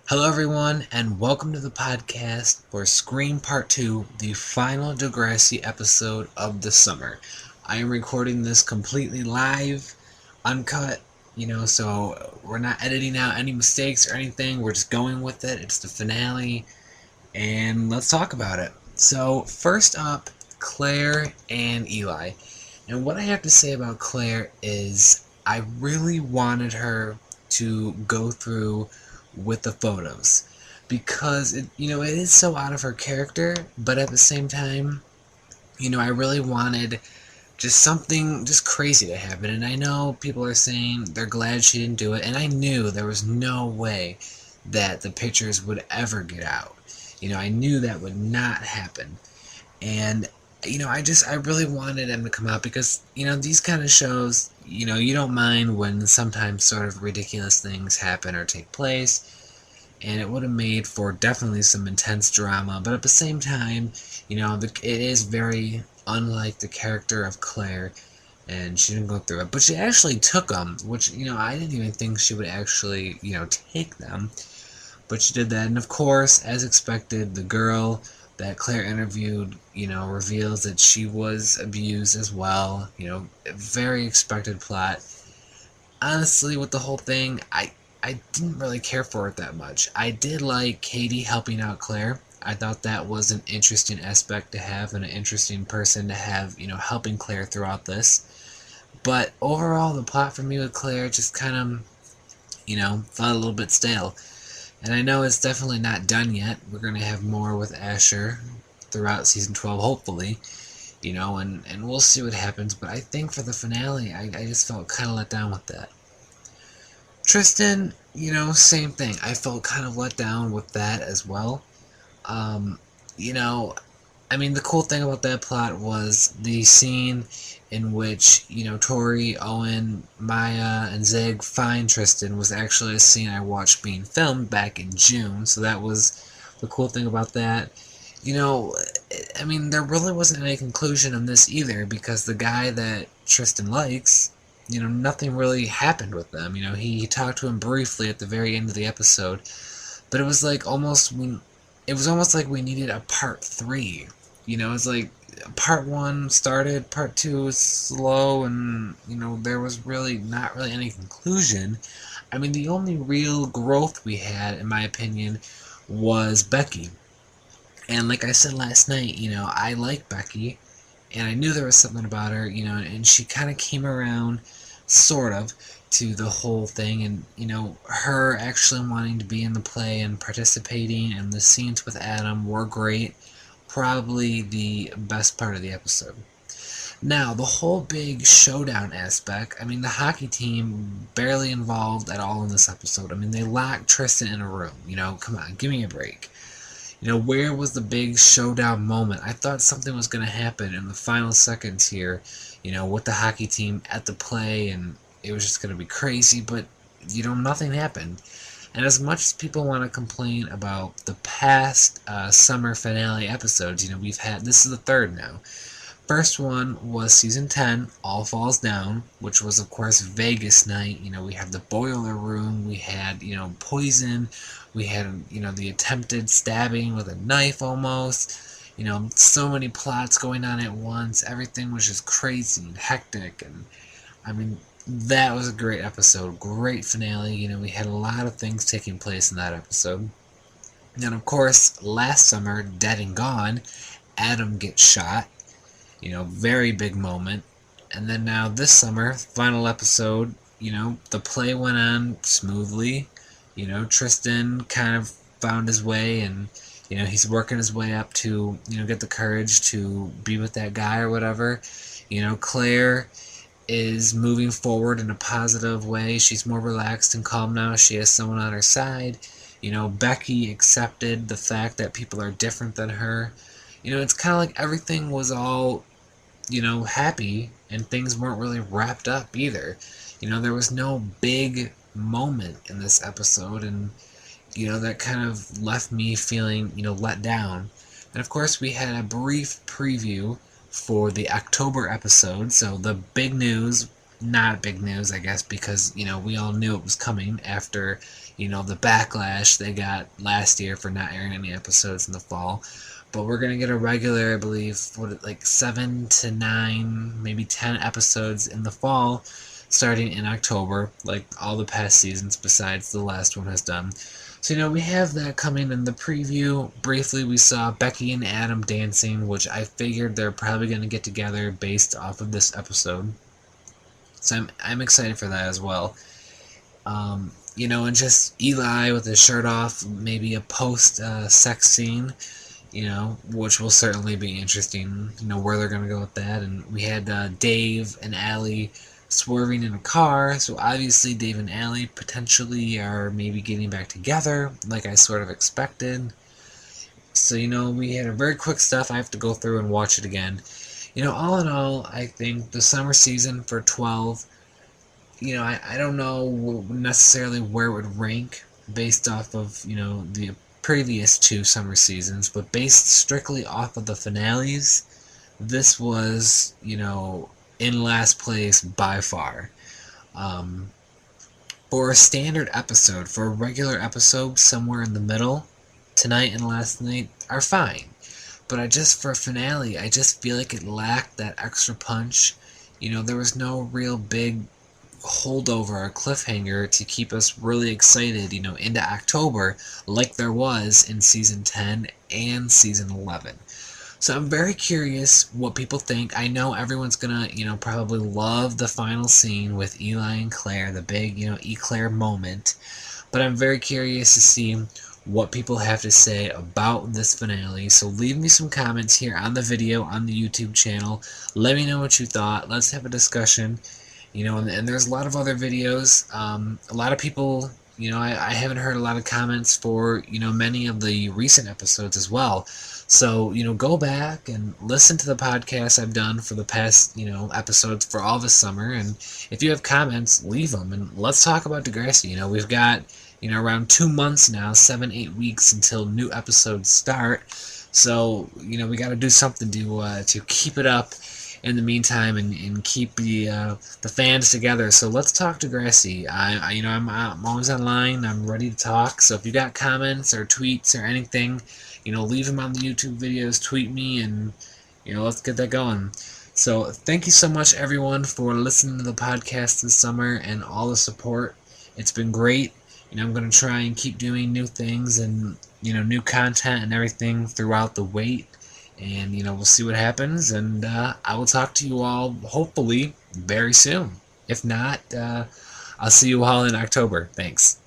Hello, everyone, and welcome to the podcast for Scream Part 2, the final Degrassi episode of the summer. I am recording this completely live, uncut, so we're not editing out any mistakes or anything. We're just going with it. It's the finale, and let's talk about it. So, first up, Claire and Eli. And what I have to say about Claire is I really wanted her to go through with the photos because it is so out of her character, but at the same time, I really wanted just something just crazy to happen. And I know people are saying they're glad she didn't do it, and I knew there was no way that the pictures would ever get out. I knew that would not happen. And I really wanted them to come out because these kind of shows, you don't mind when sometimes sort of ridiculous things happen or take place, and it would have made for definitely some intense drama. But at the same time, it is very unlike the character of Claire, and she didn't go through it. But she actually took them, which I didn't even think she would actually take them, but she did that. And of course, as expected, the girl that Claire interviewed, reveals that she was abused as well. A very expected plot. Honestly, with the whole thing, I didn't really care for it that much. I did like Katie helping out Claire. I thought that was an interesting aspect to have and an interesting person to have, helping Claire throughout this. But overall, the plot for me with Claire just kind of, felt a little bit stale. And I know it's definitely not done yet. We're going to have more with Asher throughout Season 12, hopefully. And we'll see what happens. But I think for the finale, I just felt kind of let down with that. Tristan, same thing. I felt kind of let down with that as well. The cool thing about that plot was the scene in which, Tori, Owen, Maya, and Zig find Tristan was actually a scene I watched being filmed back in June, so that was the cool thing about that. There really wasn't any conclusion on this either, because the guy that Tristan likes, nothing really happened with them. He talked to him briefly at the very end of the episode, but it was like almost like we needed a part 3. It's like part 1 started, part 2 was slow, and there was not really any conclusion. The only real growth we had, in my opinion, was Becky. And like I said last night, I like Becky, and I knew there was something about her, and she kind of came around, sort of, to the whole thing, and her actually wanting to be in the play and participating, and the scenes with Adam were great. Probably the best part of the episode. Now, the whole big showdown aspect, the hockey team barely involved at all in this episode. They locked Tristan in a room. Come on, give me a break. Where was the big showdown moment? I thought something was going to happen in the final seconds here, with the hockey team at the play, and it was just going to be crazy, but, nothing happened. And as much as people want to complain about the past summer finale episodes, we've had, this is the third now. First one was Season 10, All Falls Down, which was, of course, Vegas night. We had the boiler room, we had, poison, we had, the attempted stabbing with a knife almost. So many plots going on at once. Everything was just crazy and hectic, and, that was a great episode, great finale. We had a lot of things taking place in that episode. And of course, last summer, Dead and Gone, Adam gets shot. Very big moment. And then now this summer, final episode, the play went on smoothly. Tristan kind of found his way, and, he's working his way up to, get the courage to be with that guy or whatever. Claire is moving forward in a positive way. She's more relaxed and calm now. She has someone on her side. Becky accepted the fact that people are different than her. It's kind of like everything was all, happy, and things weren't really wrapped up either. There was no big moment in this episode, and, that kind of left me feeling, let down. And of course, we had a brief preview for the October episode, so the big news not big news, I guess, because, we all knew it was coming after, the backlash they got last year for not airing any episodes in the fall. But we're going to get a regular, I believe, like 7 to 9, maybe 10 episodes in the fall, starting in October, like all the past seasons besides the last one has done. So, we have that coming. In the preview, briefly, we saw Becky and Adam dancing, which I figured they're probably going to get together based off of this episode. So I'm excited for that as well. And just Eli with his shirt off, maybe a post-sex scene, which will certainly be interesting, where they're going to go with that. And we had Dave and Allie swerving in a car, so obviously Dave and Allie potentially are maybe getting back together, like I sort of expected. So, we had a very quick stuff. I have to go through and watch it again. All in all, I think the summer season for 12, I don't know necessarily where it would rank based off of, the previous 2 summer seasons, but based strictly off of the finales, this was, in last place by far. For a standard episode, for a regular episode, somewhere in the middle, tonight and last night are fine. But for a finale, I just feel like it lacked that extra punch. There was no real big holdover or cliffhanger to keep us really excited, into October, like there was in Season 10 and Season 11. So I'm very curious what people think. I know everyone's gonna, probably love the final scene with Eli and Claire, the big, Eclair moment. But I'm very curious to see what people have to say about this finale. So leave me some comments here on the video, on the YouTube channel. Let me know what you thought. Let's have a discussion. And there's a lot of other videos. A lot of people, I haven't heard a lot of comments for, many of the recent episodes as well. So, go back and listen to the podcasts I've done for the past, episodes for all this summer. And if you have comments, leave them. And let's talk about Degrassi. We've got, around 2 months now, 7-8 weeks until new episodes start. So, we got to do something to keep it up in the meantime and keep the fans together. So let's talk Degrassi. I'm always online. I'm ready to talk. So if you got comments or tweets or anything, leave them on the YouTube videos. Tweet me, and let's get that going. So thank you so much, everyone, for listening to the podcast this summer and all the support. It's been great. I'm going to try and keep doing new things and new content and everything throughout the wait. And, we'll see what happens, and I will talk to you all, hopefully, very soon. If not, I'll see you all in October. Thanks.